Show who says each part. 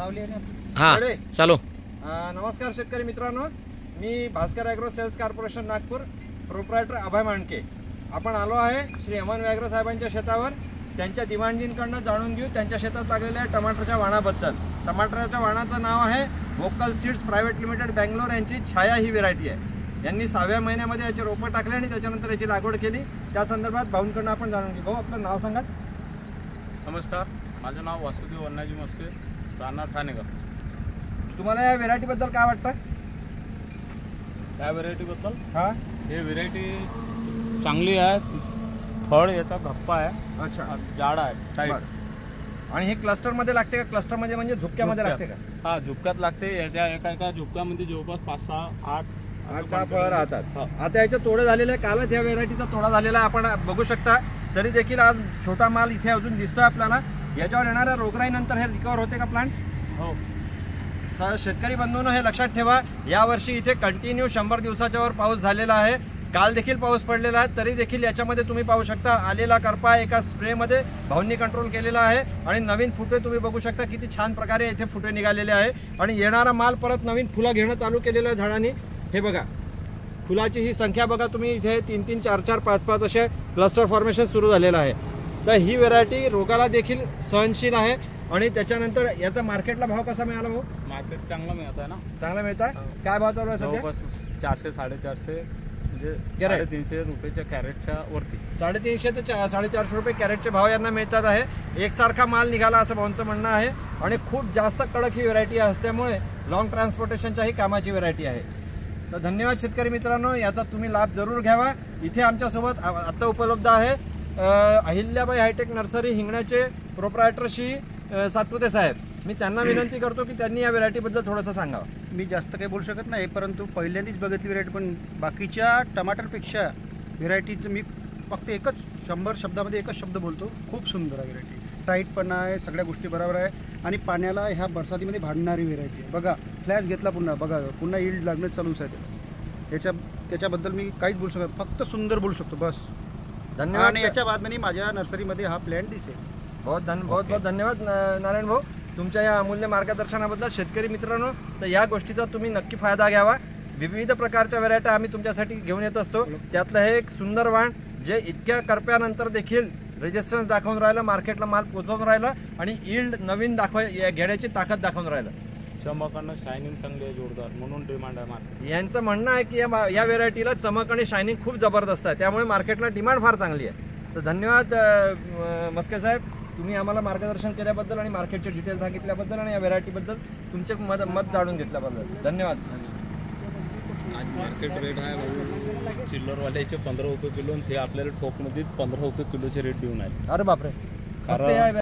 Speaker 1: हां चालू.
Speaker 2: नमस्कार शेतकरी मित्रांनो, मी Bhaskar agro sales corporation Nagpur proprietor Abhay Mandke. आपण आलो आहे श्री अमन व्याघ्र साहेबांच्या शेतावर. त्यांच्या दिवाणजींकडनं जाणून घेऊ त्यांच्या शेतात लागलेल्या टमाटरच्या वाणाबद्दल. टमाटरच्या वाणाचं नाव आहे vocal seeds private limited Bangalore. यांची छाया ही व्हेरायटी आहे. यांनी 6व्या महिन्यामध्ये याची रोपं टाकले आणि त्याच्यानंतर याची लागवड केली. त्या संदर्भात भाऊंकडनं आपण जाणून घेऊ. भाऊ, आपलं नाव सांगा.
Speaker 3: नमस्कार, माझं नाव वासुदेव अण्णाजी मस्के, राहणार ठाणेगाव.
Speaker 2: तुम्हाला या व्हेरायटीबद्दल काय वाटतं?
Speaker 3: त्या व्हेरायटीबद्दल
Speaker 2: हां,
Speaker 3: हे व्हेरायटी चांगली आहे. फळ याचा गप्पा आहे.
Speaker 2: अच्छा,
Speaker 3: जाड आहे, टाईट.
Speaker 2: आणि हे क्लस्टरमध्ये लागते का? क्लस्टरमध्ये म्हणजे झुपक्यामध्ये लागते का?
Speaker 3: हा, झुपक्यात लागते. याच्या एका झुपक्यामध्ये जवळपास 5, 6, 8
Speaker 2: फळं राहतात. आता याच्या तोडा झालेला आहे. कालच या व्हेरायटीचा तोडा झालेला आहे, आपण बघू शकता. तरी देखील आज छोटा माल इथे अजून दिसतोय आपल्याला. याच्यावर येणाऱ्या रोगराईनंतर हे रिकवर होते का प्लांट?
Speaker 3: हो.
Speaker 2: शेतकरी बंधूंनो, हे लक्षात ठेवा, यावर्षी इथे कंटिन्यू 100 दिवसाच्या वर पाऊस झालेला आहे. काल देखील पाऊस पडलेला आहे. तरी देखील याच्यामध्ये तुम्ही पाहू शकता आलेला करपा एका स्प्रेमध्ये भाऊंनी कंट्रोल केलेला आहे. आणि नवीन फुटे तुम्ही बघू शकता किती छान प्रकारे इथे फुटे निघालेले आहे. आणि येणारा माल परत नवीन फुलं घेणं चालू केलेलं आहे झाडांनी. हे बघा, फुलाची ही संख्या बघा तुम्ही. इथे 3-3, 4-4, 5-5 असे क्लस्टर फॉर्मेशन सुरू झालेलं आहे. तर ही व्हेरायटी रोगाला देखील सहनशील आहे. आणि त्याच्यानंतर याचा मार्केटला भाव कसा मिळाला भाऊ?
Speaker 3: मार्केट चांगला मिळत आहे ना.
Speaker 2: चांगला मिळत आहे. काय भाव चालू आहे सध्या?
Speaker 3: 400, 450 म्हणजे 350 रुपयाच्या कॅरेटच्या वरती.
Speaker 2: 350 ते 450 रुपये कॅरेटचे भाव यांना मिळतात आहे. एकसारखा माल निघाला असं भाऊंचं म्हणणं आहे. आणि खूप जास्त कडक ही व्हेरायटी असल्यामुळे लॉंग ट्रान्सपोर्टेशनच्याही कामाची व्हेरायटी आहे. तर धन्यवाद शेतकरी मित्रांनो, याचा तुम्ही लाभ जरूर घ्यावा. इथे आमच्यासोबत आता उपलब्ध आहे अहिल्याबाई हायटेक नर्सरी हिंगण्याचे प्रोप्रायटर श्री सातपुते साहेब. मी त्यांना विनंती करतो की त्यांनी या व्हेरायटीबद्दल थोडंसं सांगावं.
Speaker 4: मी जास्त काही बोलू शकत नाही, परंतु पहिल्यांदाच बघितली व्हेरायटी. पण बाकीच्या टमाटरपेक्षा व्हेरायटीचं मी फक्त 100 शब्दामध्ये एकच शब्द बोलतो, खूप सुंदर आहे व्हेरायटी. टाईटपणा आहे, सगळ्या गोष्टी बरोबर आहे. आणि पाण्याला ह्या बरसातीमध्ये भांडणारी व्हेरायटी आहे. बघा, फ्लॅश घेतला पुन्हा यील्ड लागणं चालूच आहे. त्याच्याबद्दल मी काहीच बोलू शकत, फक्त सुंदर बोलू शकतो बस.
Speaker 2: धन्यवाद.
Speaker 4: आणि याच्या बादमध्ये माझ्या नर्सरीमध्ये हा प्लॅन दिसेल.
Speaker 2: बहुत धन्यवाद नारायण भाऊ, तुमच्या या अमूल्य मार्गदर्शनाबद्दल. शेतकरी मित्रांनो, तर या गोष्टीचा तुम्ही नक्की फायदा घ्यावा. विविध प्रकारच्या व्हेरायट्या आम्ही तुमच्यासाठी घेऊन येत असतो. त्यातलं हे एक सुंदर वाण जे इतक्या करप्यानंतर देखील रेजिस्टन्स दाखवून राहिलं, मार्केटला माल पोहोचवून राहिलं आणि यील्ड नवीन घेण्याची ताकद दाखवून राहिलं.
Speaker 3: चमक आणि शायनिंग चांगली आहे, जोरदार, म्हणून डिमांड आहे मार्केट.
Speaker 2: यांचं म्हणणं आहे की या व्हेरायटीला चमक आणि शायनिंग खूप जबरदस्त आहे, त्यामुळे मार्केटला डिमांड फार चांगली आहे. तर धन्यवाद मस्के साहेब, तुम्ही आम्हाला मार्गदर्शन केल्याबद्दल आणि मार्केटचे डिटेल सांगितल्याबद्दल आणि या व्हेरायटीबद्दल तुमचे मत जाणून घेतल्याबद्दल धन्यवाद.
Speaker 3: आज मार्केट रेट आहे चिल्लरवाल्याचे 15 रुपये किलो, ते आपल्याला टोपमध्ये 15 रुपये किलोचे रेट देऊन आहे.
Speaker 2: अरे बापरे.
Speaker 3: कारण